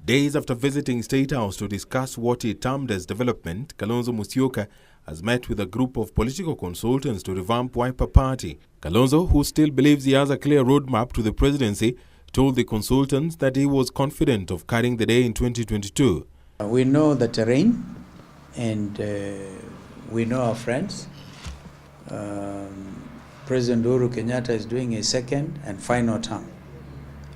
Days after visiting State House to discuss what he termed as development, Kalonzo Musyoka has met with a group of political consultants to revamp Wiper Party. Kalonzo, who still believes he has a clear roadmap to the presidency, told the consultants that he was confident of carrying the day in 2022. We know the terrain and we know our friends. President Uhuru Kenyatta is doing a second and final term.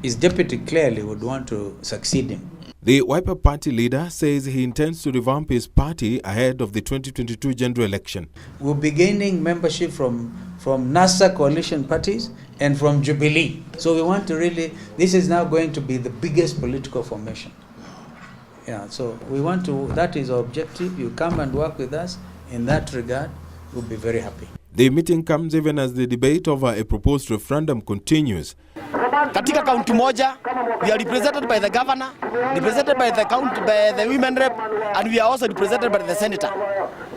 His deputy clearly would want to succeed him. The Wiper Party leader says he intends to revamp his party ahead of the 2022 general election. We'll be gaining membership from NASA coalition parties and from Jubilee. So we want to really, this is now going to be the biggest political formation. Yeah, so we want to, that is our objective. You come and work with us in that regard, we'll be very happy. The meeting comes even as the debate over a proposed referendum continues. Katika kaunti moja, we are represented by the governor, represented by the women rep, and we are also represented by the senator.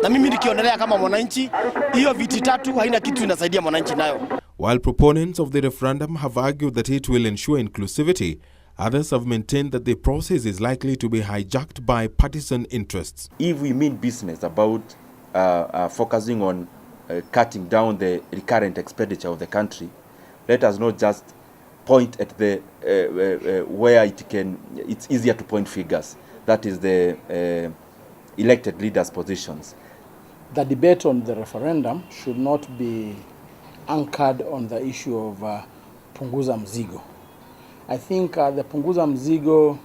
Na mimi nikionelea kama mwananchi, hiyo viti tatu haina kitu inasaidia mwananchi nayo. While proponents of the referendum have argued that it will ensure inclusivity, others have maintained that the process is likely to be hijacked by partisan interests. If we mean business about focusing on cutting down the recurrent expenditure of the country, let us not just point at the where it's easier to point figures. That is the elected leaders' positions. The debate on the referendum should not be anchored on the issue of punguza mzigo. I think the punguza mzigo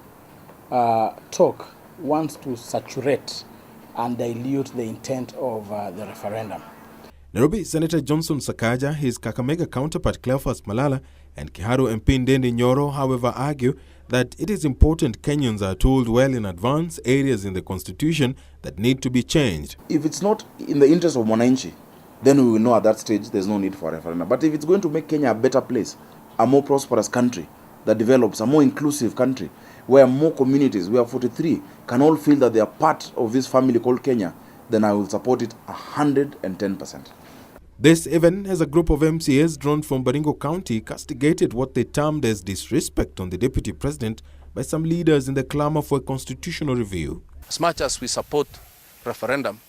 talk wants to saturate and dilute the intent of the referendum. Nairobi Senator Johnson Sakaja, his Kakamega counterpart Cleophas Malala, and Kiharu MP Ndendi Nyoro, however, argue that it is important Kenyans are told well in advance areas in the constitution that need to be changed. If it's not in the interest of Mwananchi, then we will know at that stage there's no need for a referendum. But if it's going to make Kenya a better place, a more prosperous country that develops, a more inclusive country, where more communities, we are 43, can all feel that they are part of this family called Kenya, then I will support it 110%. This even as a group of MCAs drawn from Baringo County castigated what they termed as disrespect on the deputy president by some leaders in the clamor for a constitutional review. As much as we support referendum,